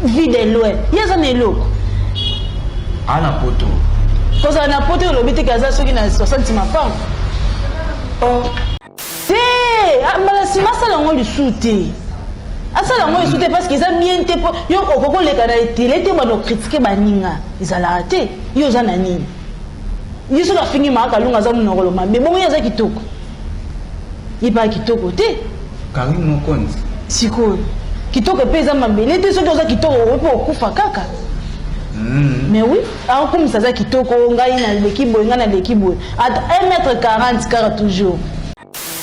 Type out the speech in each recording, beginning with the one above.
vide loin yaza na eloko ana poto koza na poto le biti kaza soki na 60 mapang oh si masala ngo lisuti asala ngo lisuti parce que ça bien te yo okoko le kana itile te bano critiquer baninga izala te yo za na nini yiso ka fingi maka lunga za munokolo mabe bongo yaza kitoko iba kitoko te Karim Mokonzi siko kitoko pesa mabele te soki oza kitoko opo okufa kaka mais oui comme ça za kitoko ngai na l'équipe ngai na l'équipe à 1m40 car toujours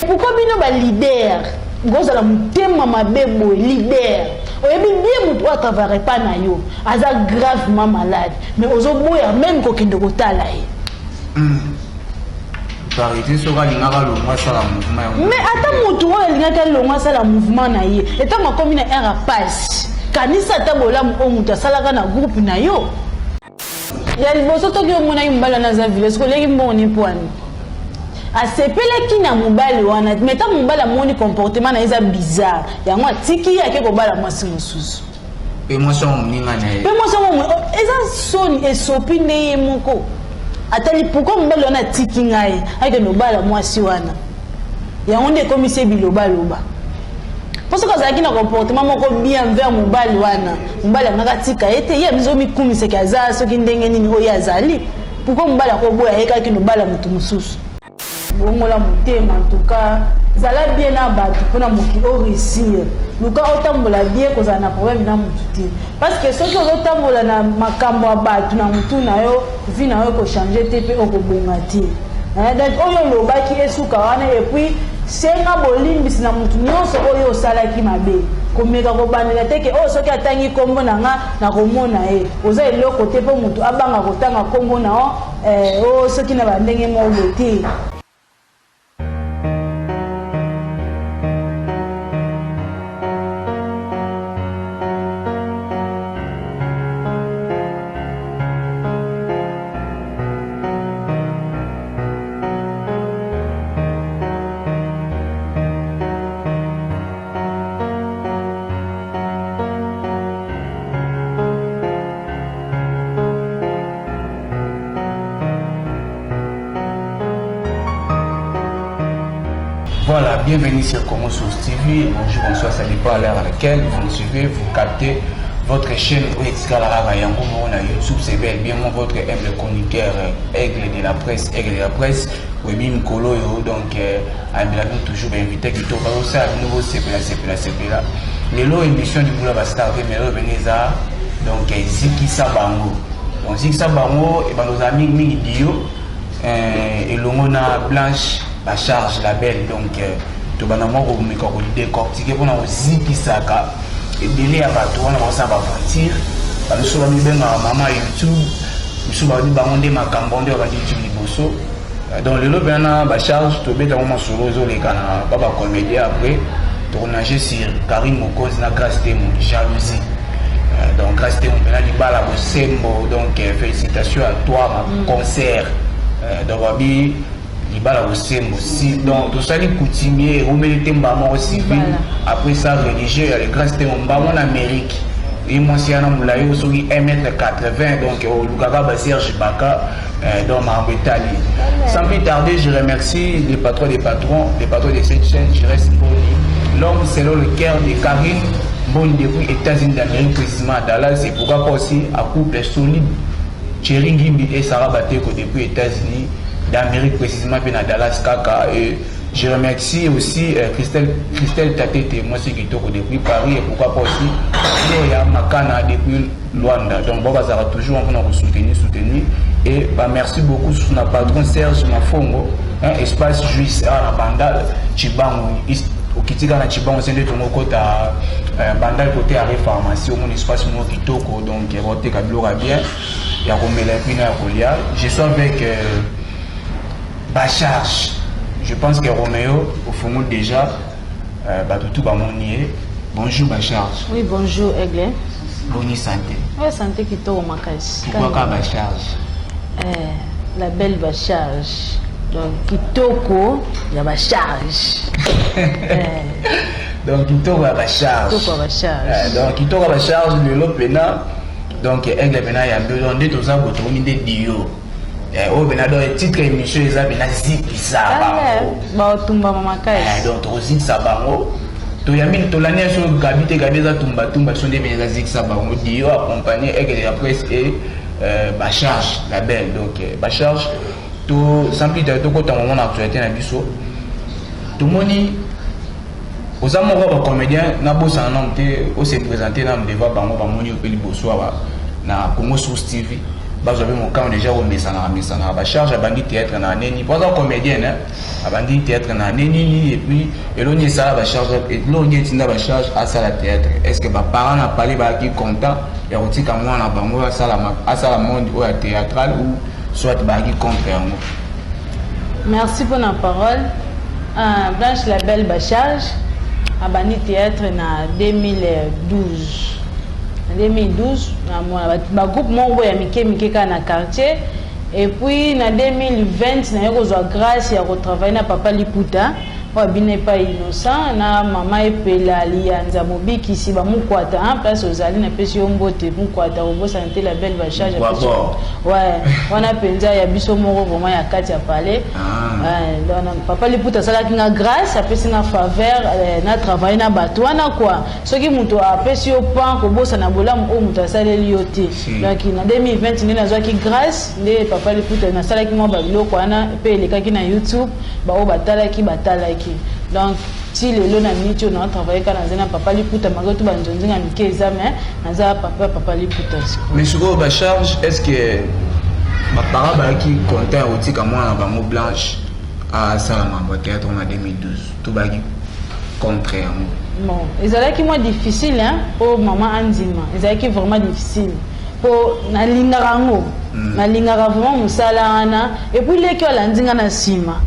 pourquoi bino ba leader goza la mutema mabebo leader oyebi bien mutu atravers pas na yo aza gravement malade mais ozo boya même ko kende kotala ye parité soka lingaka lo moi ça la mouvement mais ata mutu oyo lingaka lo moi ça la mouvement na ye eta makomi na era passe kanisa ta bolamu o mutu asalaka na groupe na yo ya liboso toki omona yo mbala na za village ko leki mboni poani asepelaki na mobali wana meta mobali amoni comportement na eza bizarre yango atiki yake kobala mwasi mosusu émotion moninga na ye eza soni esopi nde ye moko atali pourquoi mobali wana atiki ngai ayeke nobala mwasi wana yango nde ekomisi bilobaloba parce que azalaki na comportement moko bien vers mobali wana mobali angaka tika ye te ye amizomikumiseki aza soki ndenge nini oyo azali pourquoi mobali akoboya yekaki nobala motu mosusu bongola motema en tout cas zala bien na bato mpona moki oréussir luka otambola bien kozala na problème na motu te parce que soki ozotambola na makambo ya bato na motu na yo vi na yo ekochange te mpe okobonga te donc oyo olobaki esuka wana epuis senga bolimbisi na motu nyonso oyo osalaki mabe komeka kobandela teke oyo soki atangi nkombo na nga nakomona ye oza eloko te mpo motu abanga kotanga nkombo na o soki na bandenge moko te. Voilà, bienvenue sur Como Source TV. Bonjour, bonsoir, ça dépend à l'heure à laquelle vous nous suivez, vous captez votre chaîne Oexkalara Yango na YouTube, c'est bien votre humble chroniqueur aigle de la presse, Webi Mkolo, donc nous toujours invité qui tourne aussi à nouveau CPLA. Les lots émission du Boula va starter, mais revenez-à donc Ziki Sabango. Donc Ziki Sabango, et nos amis Midio, et l'ongona Blanche. La charge la belle donc to banamo ko miko ko décortiquer pour na ziki saka et délai à bato on va ça va partir parce que mi benga mama YouTube misu ba di bangonde makambonde ba YouTube liboso donc le lot bena ba charge to beta mo solo zo le kana baba comédie après tournager sur Karim Mokonzi na grâce de mon jalousie donc grâce de mon bena di bala ko sembo donc félicitations à toi ma concert donc babi libala osembo si donc tout ça les coutumiers on mérite mbamo civil après ça religieux il y a les grâces de mbamo en Amérique et moi si ana mulayo soki 1m80 donc au Lugaba Serge Baka dans ma Italie. Sans plus tarder, je remercie les patrons des cette chaîne, je reste poli. L'homme selon le cœur de Karim bon depuis États-Unis d'Amérique précisément à Dallas, c'est pourquoi pas aussi à couple solide Thierry Ngimbi et Sarah Bateko depuis États-Unis d'Amérique précisément à Dallas Kaka. Et je remercie aussi Christelle Tatete, moi c'est qui depuis Paris et pourquoi pas aussi Noya Makana depuis Luanda. Donc bon, ça va toujours on va soutenir et bah merci beaucoup sur notre patron Serge Mafongo, espace juif à la Bandal Chibango au Kitika na Chibango c'est de ton côté Bandal côté à pharmacie au mon espace mo kitoko donc voter Kablora bien il y a Romela Pina Kolia. Je suis avec Bacharge. Je pense que Roméo, au fond déjà, tout va m'ennuyer. Bonjour Bacharge. Oui, bonjour Aigle. Bonne santé. Oui, santé qui tombe ma caisse. Pourquoi Bacharge? La belle Bacharge. Donc, Kitoko, il y a Bacharge. Donc kitoko ya ba charge. Donc kitoko ya ba charge le pena. Donc aigle pena ya besoin de tout ça pour tourner des dio. Oh bena do titre émission eza bena zikisa ba tumba mama kai. Donc zikisa bango. To yamini to l'année sur Gabi za tumba sont des bena zikisa bango dio accompagné aigle la presse et ba charge la belle. Donc ba charge to simple to kota moment actualité na biso. Tout le monde aux amoureux de comédiens n'a pas un nom de se présenter dans le débat par moi au pays Bosoa na Congo Source TV. J'avais mon camp déjà au Messana ba charge à bandit théâtre na neni pas un comédien à bandit théâtre na neni et puis eloni ça ba charge et l'oni tinda ba charge à ça la théâtre. Est-ce que ba parents n'a parlé ba qui content et aussi quand moi na bango à ça la monde ou à théâtral ou soit ba qui contre. Merci pour la parole. Blanche Labelle Bacharge a banni théâtre en 2012. En 2012, un groupe mongo ya mike na quartier. Et puis en 2020, na yo zo grâce ya retravailler na papa Liputa. Wa bine pas innocent na mama epela lianza mobiki si ba mukwata en place aux alines na pesi ombote mukwata obo santé la belle Bacharge. Ouais, on a penza ya biso moko vraiment ya kati ya palais. Papa Liputa sala kinga grâce a pesi na faveur na travailler na bato wana quoi. Soki muto a pesi o pan ko bosa na bolam o muto sala lioté. Donc en 2020 ni na zo ki grâce le papa Liputa na sala ki mo ba biloko wana pe elekaki na YouTube ba o batala ki donc si le lot na minute on a travaillé quand on a papa Liputa malgré tout banzonzi na mike examen naza papa Liputa. Mais sur ba charge est-ce que ma parent ba qui comptait aussi comme moi na bango blanche à Salama théâtre en 2012 tout ba qui contraire. Bon, ezalaki moi difficile hein pour maman Andima, ezalaki vraiment difficile pour na lingarango. Na lingara vraiment musala ana et puis les qui landinga na sima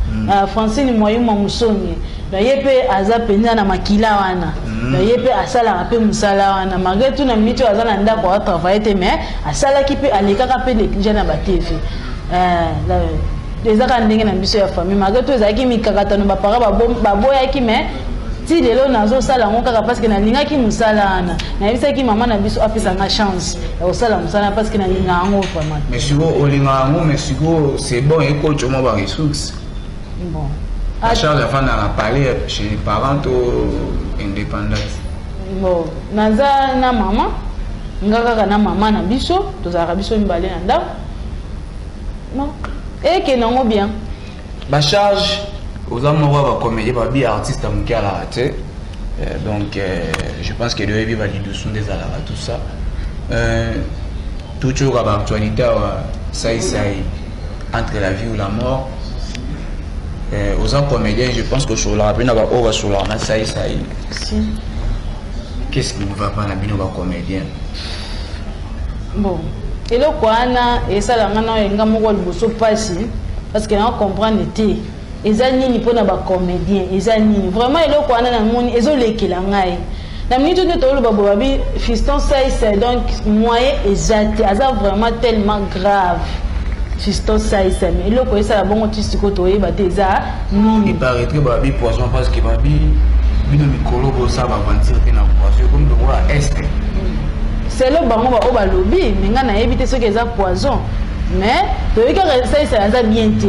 Francine Moyuma musongi na yepe aza penza na makila wana na yepe asala pe musala wana malgré tout na mito aza na ndako a travailler mais asala ki pe alekaka pe les jeunes ba TV les aka ndenge na biso ya famille malgré tout ezaki mikakata no ba para ba boya ki mais ti lelo nazo sala ngo kaka parce que na linga ki musala ana na bisa ki mama na biso apesa nga chance ya osala musala parce que na linga ngo vraiment mais siko o linga ngo mais siko c'est bon et ko choma ba ressources bon à charge la femme na parler chez les parents indépendants bon naza na mama ngaka na mama na biso tozaka biso mbale na ndako non et que non bien ba charge aux amoureux va comédie va bien artiste à la raté donc je pense que le vivre les dessous des alara tout ça toujours à l'actualité ça entre la vie ou la mort aux comédiens je pense que sur la rapine va sur la ça si qu'est-ce qui ne va pas la bino va comédien bon et le kwana et ça la ngana enga moko liboso pasi parce que on comprendre était ezani pour na ba comédien ezani vraiment eloko wana na moni ezolekela ngai na minute que tolo babo babi fiston c'est donc moyen exact aza vraiment tellement grave fiston c'est mais eloko esa la bongo tisiko toyeba te eza ni paraîtrait babi poisson parce que babi bino mikolo bo ça va mentir te na poisson comme de moi est c'est le bango ba o ba lobby mais nga na éviter ce que eza poison mais toyika ça eza bien te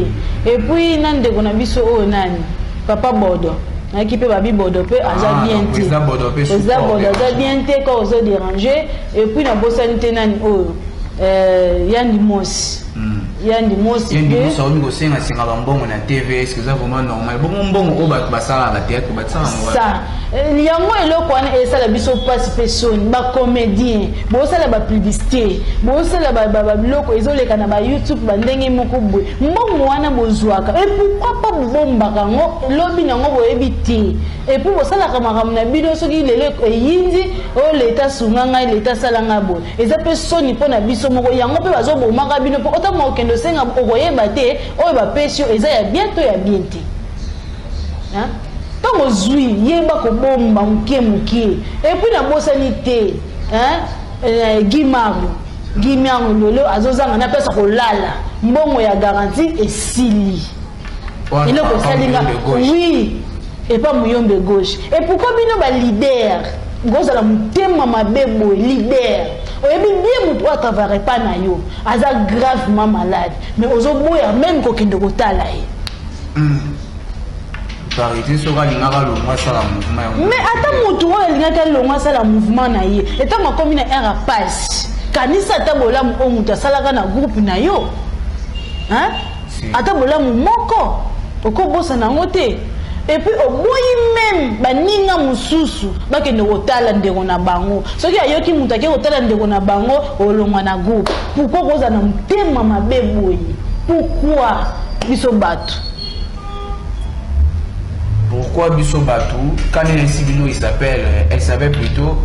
et puis nande kona biso o nani papa Bodo na ki pe babi Bodo pe aza bien te eza Bodo aza bien te quand on se déranger et puis na bosanité nani o Yandi Mosi Yandi Mosi ça on go senga senga bambongo na TV est-ce que ça vraiment normal bongo o ba sala la théâtre ba ça yango eloko wana esala biso passe personne ba comédien bo sala ba publicité bo sala ba biloko ezoleka na ba YouTube ba ndenge moko boy mbongo wana bozwaka et pourquoi pas bomba kango lobi nango boyebi te et puis bo sala kamara na bino soki lelo eyindi o leta sunganga leta salanga bo eza personne pona biso moko yango pe bazo bomaka bino po otama okendo senga okoyeba te o ba pesio eza ya bientôt ya bientôt hein tant ozui yeba ko bomba muke et puis na bosani te hein Guimard lolo azozanga na pesa ko lala mbongo ya garantie esili il ko salinga oui et pas Mouyombe gauche. Et pourquoi bino ba leader gozala mutema mabebo leader oyebi bien mutu atravare pas na yo aza gravement malade mais ozoboya même kokende kotala ye parité soka lingaka longwa sala mouvement mais ata mutu oyo alingaka longwa sala mouvement na ye etango akomi na air à passe kanisa ata bolamu oyo mutu asalaka na groupe na yo hein? Ata bolamu moko okobosa nango te. Et puis au boyi même baninga mususu bakende kotala ndeko na bango soki ayoki mutu ake kotala ndeko na bango olongwa na groupe pourquoi koza na mutema mabe boyi pourquoi biso bato pourquoi biso bato quand elle s'appelle plutôt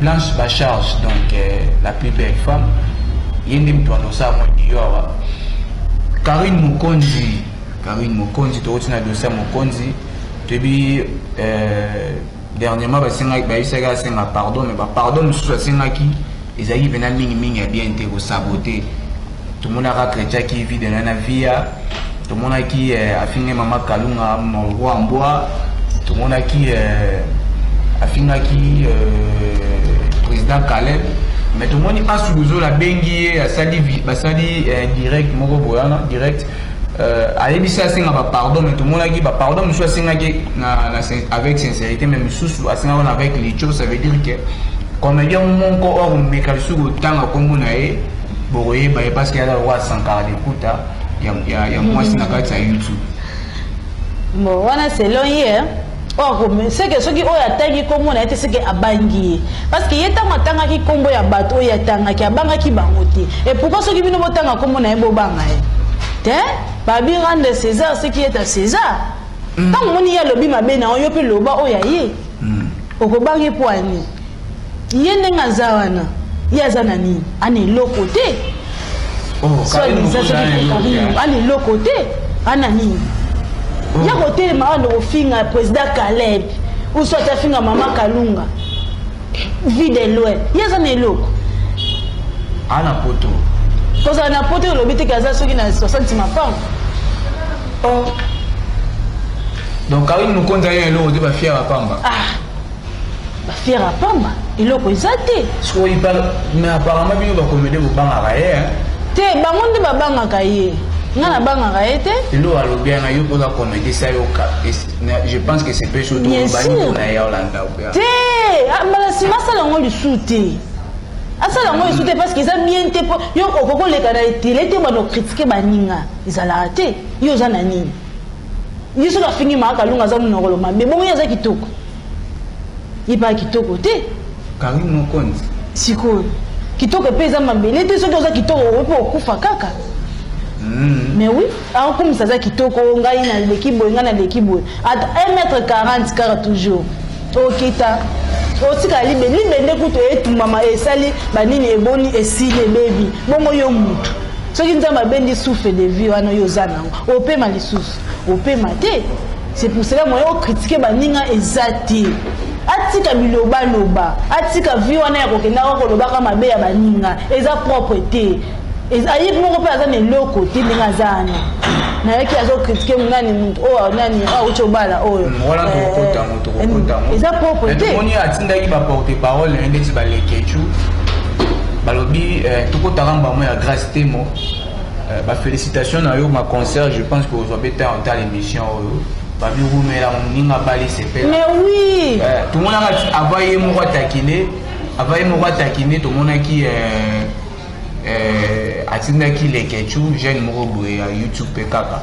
Blanche Bacharge donc la plus belle femme yende mtondo sa mo Karine Mokonzi to tina dossier Mokonzi tebi dernièrement baisaka senga pardon mais pardon mususu sengaki ezaki pena mingi ya bien te ko saboter tout le monde a chrétien qui vit dans la via tout le monde qui afinge mama Kalunga roi Mboa tout le monde qui afinga qui président Caleb mais tout le monde pas sous la bengi sali direct moko boyana direct ayebisa asenga pardon mais tout le monde qui pardon monsieur asenga qui avec sincérité mais monsieur asenga avec les choses ça veut dire que comme il y a un monko or mekalisu tanga kombo na e boye ba parce qu'il y a la roi sankara d'écoute il y a moi c'est na kati YouTube bon wana selon hier oh c'est que ceux qui ont attaqué kombo na été c'est que abangi parce que yeta matanga ki kombo ya bato ya tanga ki abanga ki bangote et pourquoi ceux qui bino botanga kombo na ebo banga te babi rendre César ce qui est à César tant moni ya lobi mabe na yo pe loba o ya ye okobangi poani yende ngazawana yazana ni ani lokote soit ani lokote anani ya côté maana ofinga président Caleb ou soit afinga mama Kalunga vide loin yazana eloko ana poto parce que na poto le but que ça ceux qui na 60 ma femme oh donc Karine nous compte rien l'eau de ba fier à Pamba ba fier à Pamba eloko ezate so il parle mais apparemment bino ba comédie bo banga hein te bango nde babanga kaye ngana banga kaye te elo alobi na yo pour la comédie ça yo je pense que c'est peu surtout bani na ya Holanda te amala sima sala ngo lisute asala ngo lisute parce que ça bien te yo okoko le kana télé te bano critiquer baninga izala te yo za na nini yiso ka fingi ma Kalunga za munokolo mabe bongo yaza kitoko yipa kitoko te Karine Mokonzi siko kitoko pesa mabele te soki oza kitoko opo okufa kaka mais oui comme ça za kitoko ngai na l'équipe boy ngana l'équipe boy à 1m40 car toujours okita otika libe nde kuto etumba ma esali banini eboni esile baby bongo yo mutu soki nzamba bendi souffle de vie wana yo zana opema lisusu opema te c'est pour cela moi yo critiquer baninga ezati atika biloba loba atika vie wana ya kokenda ko loba ka mabe ya baninga eza propreté ayi moko pe azana eloko te ndinga zana na yaki azo critiquer nani muntu o nani uchobala oyo wala kokota eza propreté on y a tindaki ba porter parole ndeti ba lekechu balobi tukota ramba mo ya grâce temo ba félicitations na yo ma concert je pense que vous avez été en telle émission babi rumela ninga bali sepela mais oui tout le monde a envoyé mon roi taquiner tout le monde qui atindaki les kechu jeune moko ya YouTube kaka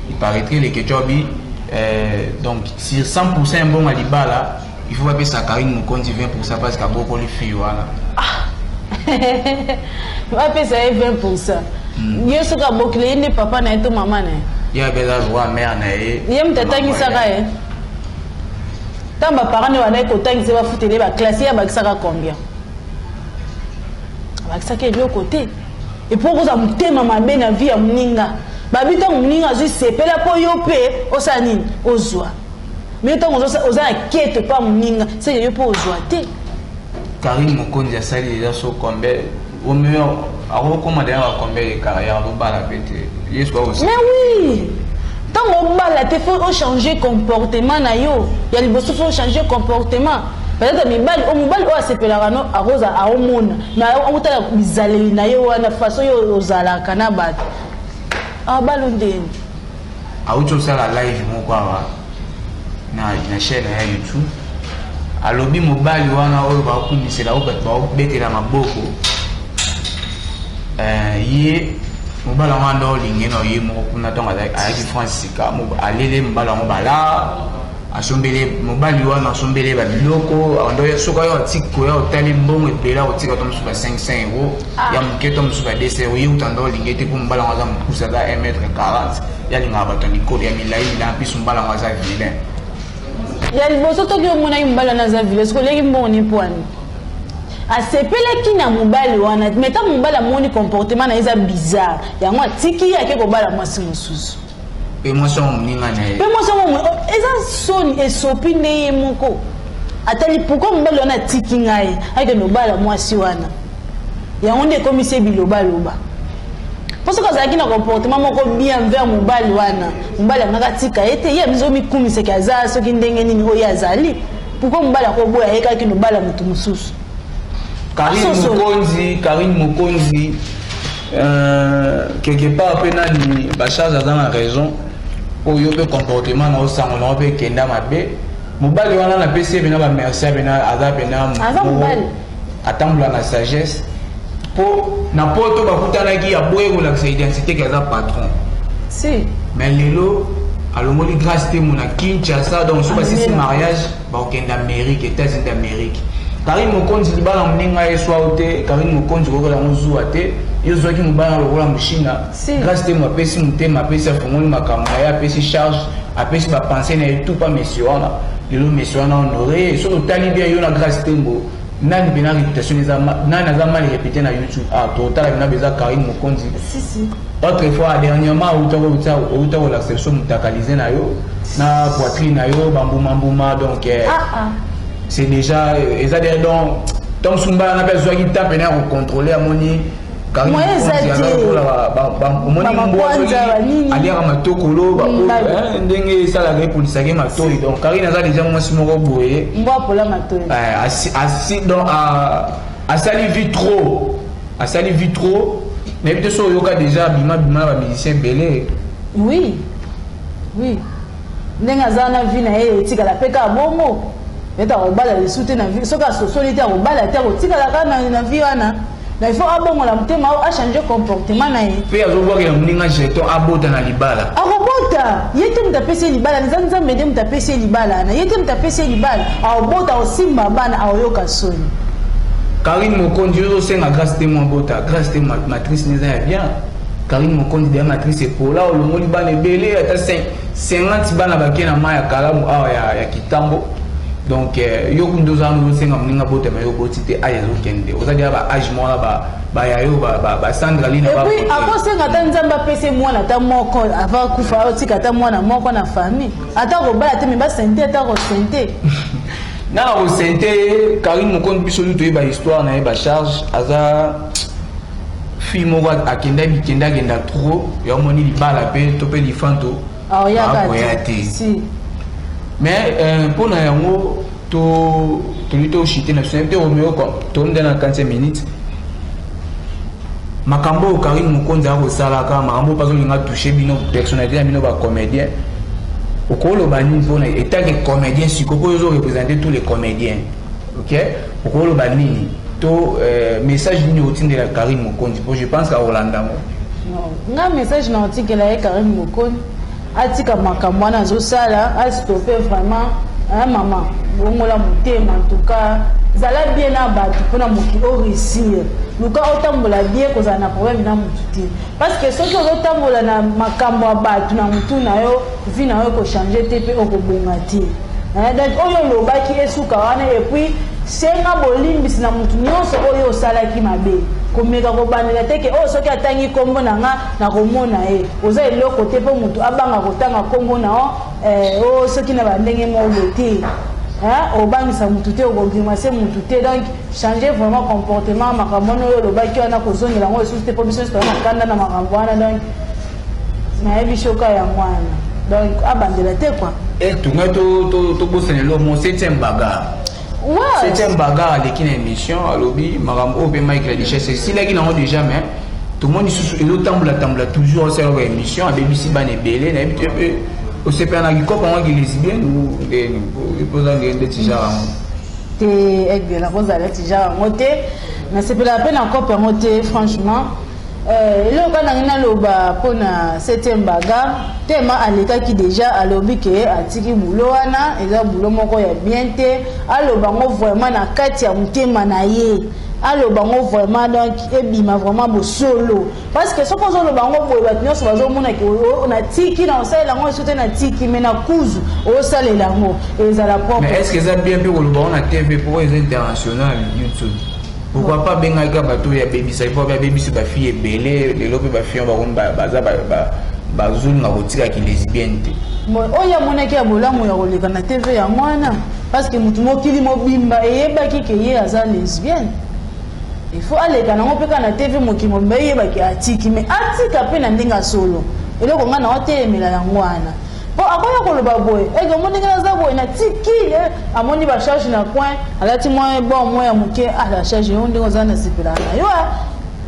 il paraîtrait les kechobi donc sur 100% bon à libala il faut pas ça Karine Mokonzi 20% parce qu'à beaucoup les filles voilà va payer ça 20% Yo soka bokle ne papa na eto mama na. Ya bela roi mère na e. Ye mtatangi saka e. Tamba parents ne wana ko tangi se ba futele ba classe ya ba saka combien? Ba saka yo côté. Et pour que ça mutema mabe na vie ya muninga. Babita muninga zo sepela po yo pe osani ozwa. Mais tant oza quête pas muninga, c'est yo po ozwa te. Karine Mokonzi asali déjà so combien au mieux alors comment d'ailleurs combien de carrière au bas la bête. Mais oui. tant mobala te faut changer comportement na yo ya liboso faut changer comportement peut-être mibali o asepelaka no akoza aomona na otala bizaleli na yo wana façon yo ozalaka na bato abalo ndeni auti osala live moko awa na chaîne ya YouTube alobi mobali wana oyo bakumisela oyo bato baobetela maboko ye mobala wana ndo olingi na ye moko kuna ntongo ayaki France sika alele mobala yango bala asombele mobali wana asombele babiloko ando soki oyo atiki koya otali mbongo epela otika to mosusu ba 500 euro ya moke to mosusu ba 200 euro ye uta ndo olingi ete mpo mobala yango aza mokusa aza 1m40 yalingaka bato ya mikolo ya milai na mpiso mobala yango aza vilain ya liboso toki omona ye mobali wana aza vilain soki oleki mbongo nipoani asepelaki na mobali wana meta mobali amoni comportement na eza bizarre yango atiki ye ake kobala mwasi mosusu pe mwasi yango moninga na ye pe mwasi yango eza soni esopi nde ye moko atali pourkui mobali wana atiki ngai akende obala mwasi wana yango nde ekomisi ye bilobaloba mpo soki azalaki na comportement moko bien envers mobali wana mobali angaka tika ye te ye amizomikumiseki aza soki ndenge nini oyo azali pourkui mobali akoboya ye kaki nobala motu mosusu Karine Mokonzi quelque part pe nani bacharge aza na raison oyo pe comportement na osango na pe kenda mabe mobali wana na pesi bena ba merci bena aza bena mobali atambola na sagesse po na poto bakutanaki ya boye kolakisa identité kaza patron si mais lelo alongoli grâce te mona Kinshasa donc so basisi mariage bakokenda Amérique États-Unis d'Amérique Karine Mokonzi libala mninga eswa ote Karine Mokonzi kokola ngozua te yozwaki mobala lokola mushina grâce te mapesi mutema apesi afungoli makambo na ye apesi charge apesi bapense na ye tout pas monsieur wana lelo monsieur wana honoré soki otali bien yo na grâce te mbo nani bena réputation nani aza mal répété na YouTube totala bena beza Karine Mokonzi autrefois dernièrement outa kolakisa biso mutakalize na yo na poitrine na yo bambuma donc c'est déjà donc Sumba n'a pas besoin de taper pour contrôler à mon nid car il eta obala le soute na vie soka sosoli te obala te otikala kana na vie wana na il faut abongola mutema a changer comportement na ye pe azoboka ya muninga jeton abota na libala akobota yete mutapesi libala nzanza mede mutapesi libala na yete mutapesi libala abota osimba bana ayoka soni Karine Mokonzi yo senga grâce te mon bota grâce te matrice neza ya bien Karine Mokonzi de matrice pour là le moli bana belé ata 50 bana bakena maya kalamu awa ya kitambo donc yo kundoza no senga mninga bote ma yo botite ayazo kende ozadia ba age mona ba ya yo ba Sandra Lina ba et puis ako senga ta nzamba pese mwana ta moko ava kufa otika ta mwana moko na famille ata ko bala te me ba sente ata ko sente na ko sente Karine Mokonzi biso luto ba histoire na ba charge aza fille moko akenda bikenda genda trop yo moni libala pe to pe lifanto ya ka si mais pour na yango to lito chité na sonete o meo ko to ndana 45 minutes makambo Karine Mokonzi a kosala ka makambo pas olinga toucher bino personnalité na bino ba comédien okolo bani mpona état que comédien sikoko yo représenter tous les comédiens OK okolo bani to message ni otindela Karine Mokonzi pour je pense à Rolanda non nga message na otindela Karine Mokonzi atika makambo wana azosala astope vraiment maman bongola motema en tout cas zala bien na bato mpona moki oréussir luka otambola bien kozala na problème na motu te parce que soki ozotambola na makambo ya bato na motu na yo vi na yo ekochange te mpe okobonga te donc oyo olobaki esuka wana epuis senga bolimbisi na motu nyonso oyo osalaki mabe komeka kobandela te ke oyo soki atangi kombo na nga na komona ye oza eloko te mpo motu abanga kotanga kombo na o soki na bandenge moko te obangisa motu te okogrimase motu te donc changer vraiment comportement makambo oyo olobaki wana kozongela yango esusu te mpo biso nyonso toza na kanda na makambo wana donc nayebi shoka ya mwana donc abandela te quoi. Et tout to bosser le mon 7e bagarre. Ouais. 7e bagarre avec une émission à lobby marambo be Mike la richesse si là qui n'ont déjà mais tout le monde il est tambla toujours c'est leur émission à BBC ban et belé na habitué au CP na qui comment qui lesbien ou il pose un des tijara te aigle la rose la tijara moté mais c'est pas la peine encore permettre franchement là quand on a loba pour na 7e bagarre tema aleka qui déjà à lobby que atiki boulot wana et là boulot moko ya bien te aloba ngo vraiment na kati ya mutema na ye aloba ngo vraiment donc ebima vraiment bo solo parce que ce qu'on zo loba ngo boye batnyo so bazo mona ke on a tiki na osala ngo soute na tiki mais na kuzu osalela ngo ezala propre. Mais est-ce que ça bien peu loba on a TV pour les internationales YouTube? Pourquoi pas benga ga bato ya baby ça faut ba baby sur ba fille belé les lobe ba fille ba baza ba zone na rotika ki lesbienne te. Bon oya monaki ya bolamu ya koleka na TV ya mwana parce que mutu mokili mobimba eyebaki ke ye aza lesbienne. Il faut aller quand on peut na TV mokili mobimba eyebaki atiki mais atika pe na ndinga solo. Eloko nga na otelemela ya mwana. Bon akoya koloba boy ego moningana za boy na tiki amoni ba charge na coin alati moi bon moi ya muke à la charge on ndingo za na sipela na yo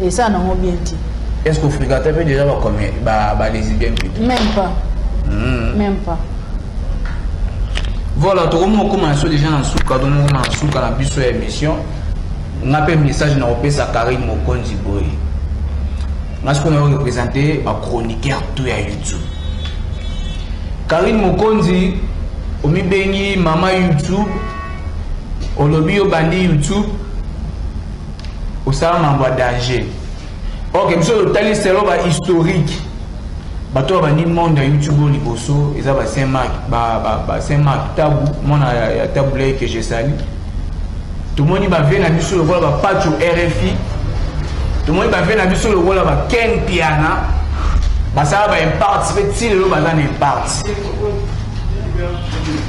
et ça na mo bien ti. Est-ce que Frigate peut déjà va combien ba lesbienne plutôt? Même pas. Même pas. Voilà, tout le monde commence déjà dans souka donc on a souka la biso émission. On a un message na opé sa Karine Mokonzi boy. Parce qu'on a représenté un chroniqueur tout à YouTube. Karine Mokonzi, omi bengi mama YouTube, olobi o bandi YouTube, o sala mamba danger. Ok, monsieur le tali c'est l'oba historique. Bato bandi monde YouTube au liboso, ils ont Saint-Marc, Saint-Marc tabou, mon a taboulé que j'ai sali. Tout le monde va venir à biso le voilà ba patch au RFI. Tout le monde va venir à biso le voilà ba Ken Piana. Ça va participer si le bazar n'est parti.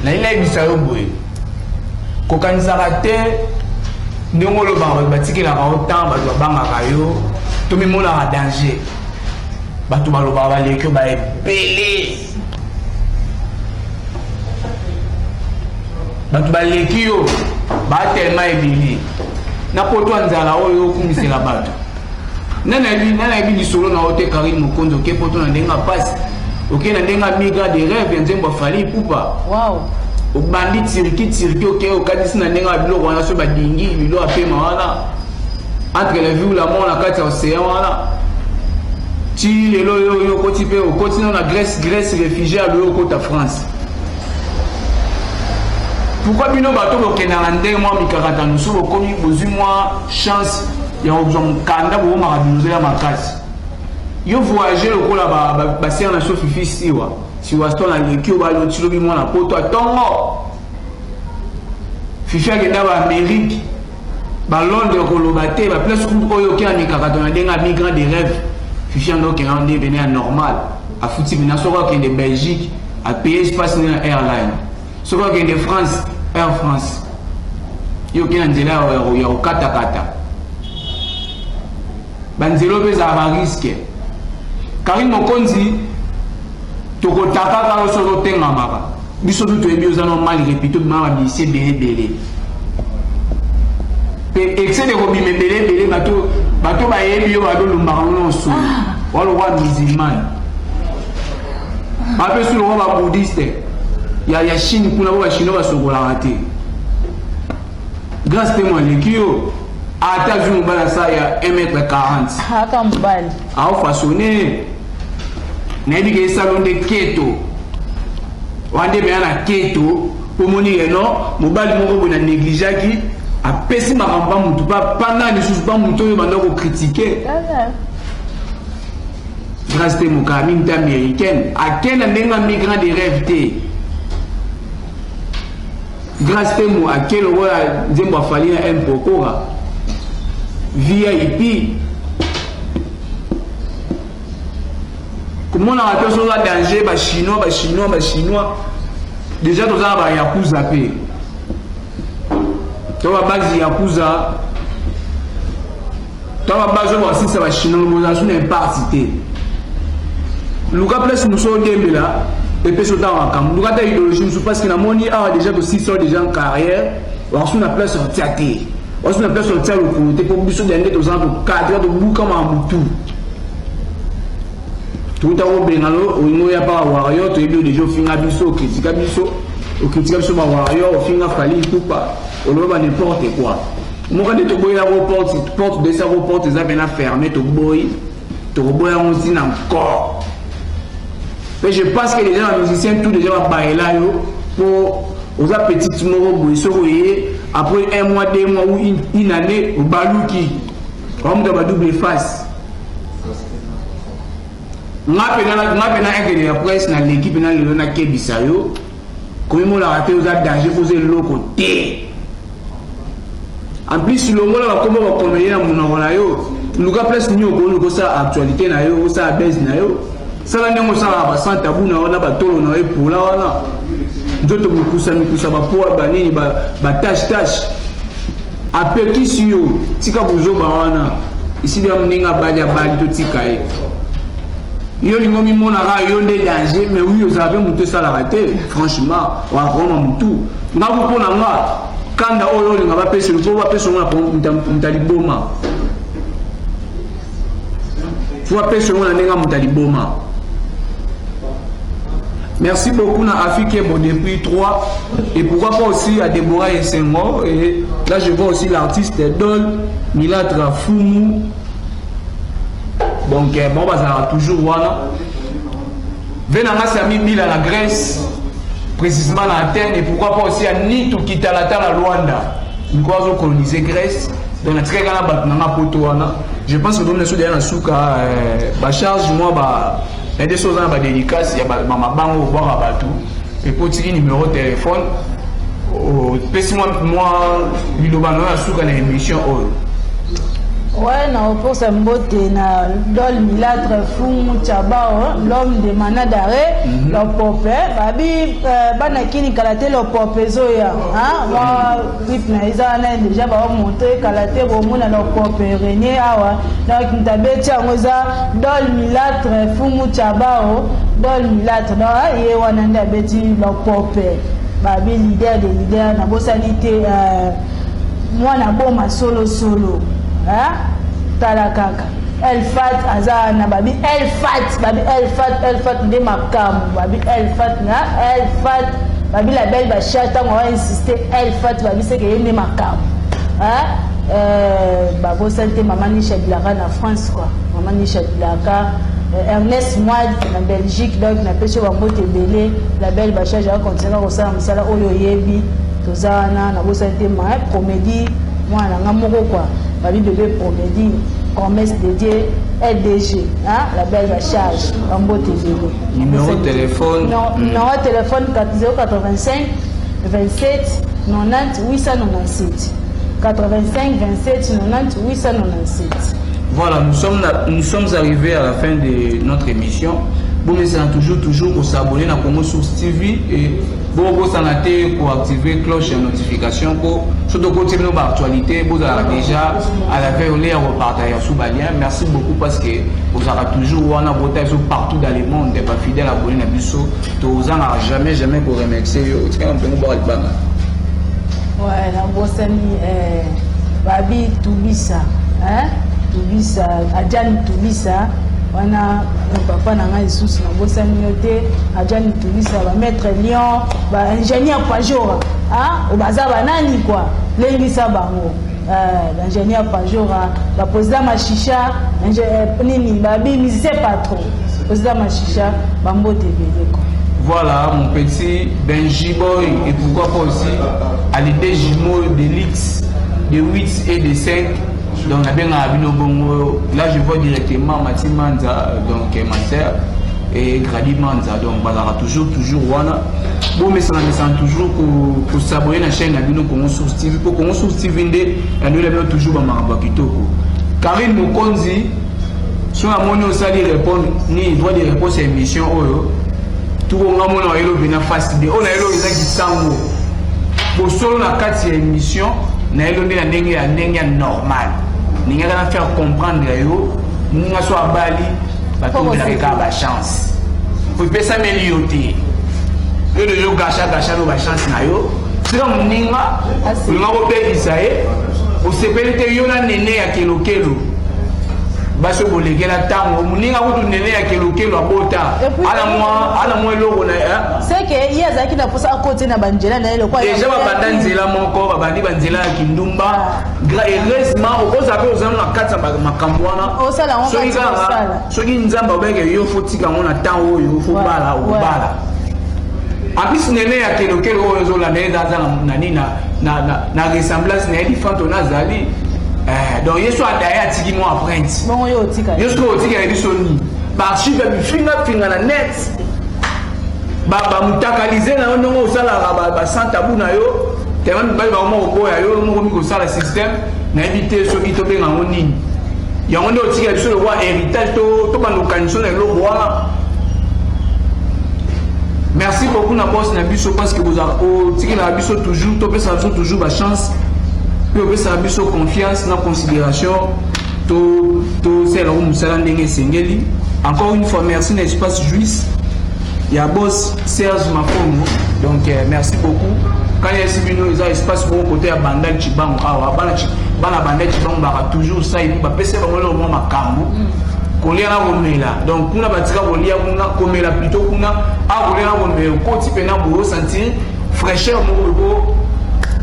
La ina ibisa yo boy. Kokanisa raté ndongo lo ba batiki la autant ba banga kayo to mi mona en danger. Ba to ba lo ba le que ba belé. Ba to ba le kio ba tellement ebili. Na poto nzala oyo kumisela bato. Nana bi solo na hote Karine Mokonzi ke poto na ndenga passe ok na ndenga migra de rêve nzembo fali pupa Wow o bandi tiriki ok o kadisi na ndenga bilo wana so badingi bilo apema wana entre la vie ou la mort na kati océan wana ti lelo yo koti pe o koti na Grèce réfugié à lo kota France. Pourquoi bino bato ko kenanga ndenge mo mikakata nusu ko komi bozu moi chance ya objon kanda bo ma binuze ya makasi yo voyager le kola ba ser na sofifi siwa sto na leki o ba lo tilo bi mona poto atongo fifi agenda ba Amérique ba Londres ko lo baté ba place ku oyo ki amika na denga migrant de rêve fifi ando ke on est venu à normal a fouti bina soko ke de Belgique a payer espace na airline soko ke de France Air France yo ki na nzela ya kata banzelo beza ba risque Karine Mokonzi toko taka ka so tenga maka biso to ebi ozana mal repito ma ba bisi belé pe excès de robi belé bato ba yebi yo ba do lumba no so wala wa musulman ba pe sur wa bouddhiste ya Chine kuna ba Chine ba sokola raté grâce témoin le kio ata jour bala sa ya 1m40 haka mbali au façonné nebi ke salon de keto wande be na keto pomoni eno mobali moko bona négligaki a pesi makamba mutu pa pendant les sous pas mutu banda ko critiquer grâce témoin kamine américaine a ken ndenga migrant de rêve té grâce témoin a quel roi nzembo afali na mpokora VIP comment on a appelé ça danger ba chinois déjà nous avons ba yakuza pe to ba base yakuza to ba base ba si ça ba chinois nous avons une partie luka place nous sommes dembela et puis sautant en camp. Nous avons idéologie parce que Namoni a déjà de 6 ans déjà en carrière. On a place sur théâtre. On a place sur théâtre pour te pour biso d'année aux ans de cadre de bouc comme un boutou. Tout à l'heure benalo on y a pas warrior tu es déjà fin abisso critique abisso ma warrior au fin afali tout pas. On va n'importe quoi. Moi quand tu bois l'aéroport, tu portes des aéroports tu as bien fermé tu bois on dit encore. Mais je pense que les gens musiciens tout déjà va bailler là pour aux petits moraux après un mois, 2 mois ou une année au balouki comme de la double face. On a un de la presse dans l'équipe dans le na Kebisayo comme on l'a raté aux danger poser le côté. En plus le mot là comment on va communiquer dans mon yo nous ga place nous ko ça actualité na yo ça baisse na yo ça là ndemo ça ba sans tabou na ona ba tolo na pour là wana ndoto mukusa ba poa ba nini ba tâche apeki siyo tika buzo ba wana ici de mninga badia bali to tika e yo lingo mi mona ra yo ndé danger mais oui vous avez monté ça la raté franchement wa vraiment mutu ngabu pona nga kanda oyo linga ba pese ko ba pese ngona pour mtaliboma faut pese ngona nenga mtaliboma. Merci beaucoup à Afike bon depuis 3 et pourquoi pas aussi à Déborah et Senghor et là je vois aussi l'artiste Dol Milatra Fumu donc bon bah ça va toujours voilà venanga Sami Bila la Grèce précisément à Athènes et pourquoi pas aussi à Nitu Kitalata la Luanda nous croisons coloniser Grèce donc la très grande battement potoana je pense que nous sommes dans la souka bah charge moi bah il y a des choses dans la dédicace, il y a ma banque au voir à tout. Et pour tirer numéro de téléphone, moi, il y a une émission. Ouais, non, pour ça, na Dol Milatre Fumu Chabao, l'homme de Mana d'arrêt, le popé, babi, banakini kalate le popé zoya, hein, moi, vip na izana déjà ba monter kalate bomuna le popé René awa, donc ntabeti ngoza Dol Milatre Fumu Chabao, Dol Milatre, donc ye wananda beti le popé, babi leader de leader na bosalité moi na boma solo. Hein? Talakaka. Elfat azana babi Elfat de makam babi Elfat na Elfat babi la belle bachata on va insister Elfat babi c'est que yene makam. Hein? Babo santé maman Nisha Blaka na France quoi. Maman Nisha Blaka Ernest Moad na Belgique donc na pêche wa mbote belé la belle bachata va continuer au ça msala oyo yebi tozana na bo santé ma comédie moi na ngamoko quoi. Babi bébé comédie, promesse de Dieu, LDG, hein, la belle va charge, en beau TV. Numéro de téléphone. Non, numéro de téléphone 085 27 90 897. 85 27 90 897. Voilà, nous sommes arrivés à la fin de notre émission. Bon, mais c'est toujours pour s'abonner à Congo Source TV et bon, vous pour activer cloche de notification pour surtout continuer nos actualités. Vous avez déjà à la veille on repartager sous balien. Merci beaucoup parce que vous avez toujours on a voté partout dans le monde des fidèles abonnés à Bisso. Vous n'en avez jamais pour remercier. Ouais, la bossani Babi Toubissa, hein? Toubissa, Adjan Toubissa. Wana papa nanga Isusu na bosani yote Adjan Toubissa ba maître Lyon ba ingénieur Pajora hein au bazar banani quoi lengisa bango l'ingénieur Pajora ba président Machicha nini babi musicien patron président Machicha bambo TV quoi. Voilà mon petit Benji Boy et pourquoi pas aussi à l'idée jumeaux d'élite de 8 et de 5. Donc là je vois directement Mati Manza donc ma sœur et Grady Manza donc bazara toujours wana bon mais ça me sent toujours pour s'abonner à la chaîne Abino Congo Source TV pour Congo Source TV ndé nous les toujours ba mamba kitoko Karine Mokonzi sur la monnaie aussi répondre ni droit de réponse à émission oyo tout on a mon elo bina facile on a elo ezaki sango pour solo na 4 émission na elo ndé na ndenge normal. Nous allons faire comprendre que nous sommes à Bali, nous avons la chance. Vous pouvez s'améliorer. yo de yo gacha no ba chance na yo sika moninga olinga kobebisa ye osepeli te yo na nene ya kelokelo baso bolekela ntango moninga kutu nene ya kelokelo abota ala mwa eloko na seke ye azalaki na posa akote na banzela na ye lokwa deja babanda nzela moko babandi banzela ya kindumba heureusement okoza mpe ozala na kati ya makambo wana soki nzambe obeke yo fotika yango na ntango oyo fobala obala apisi nene ya kelokelo oyo ezolanda ye aza na ressemblance na ye lifanto nazali donc yesu adaye atiki mwa apprenti yo soki otikela biso nini baarchive bifingafinga na net bamutakalize na yo ndenge osalaka basantabu na yo tema mibali bakoma koboya yo moko mi kosala système nayebi te soki tobenga yango nini yango nde otikela biso lokwa héritage to bandokaniso na eloko wana. Merci beaucoup na boss na biso parce que vous avez la biso toujours to pesa biso toujours ba chance puis pesa biso confiance na considération to c'est là où musala ndenge sengeli. Encore une fois merci na espace juif ya boss Serge Makongo donc merci beaucoup quand il y a sibino ils a espace pour côté ya bandal chibango awa bana bandal chibango ba toujours ça et puis ba pesa ba ngolo mo makambo kolia na komela donc kuna batika kolia kuna komela plutôt kuna a kolia na komela koti pena bo sentir fraîcheur moko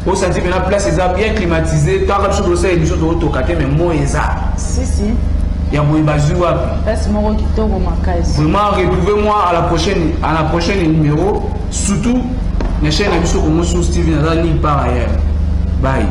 bo sentir pena place eza bien climatisé tant que chose ça et biso to tokaté mais mo eza si ya boy bazua place moko kitoko makasi vraiment retrouvez-moi à la prochaine numéro surtout na chaîne biso comme Source TV na ni par ailleurs bye.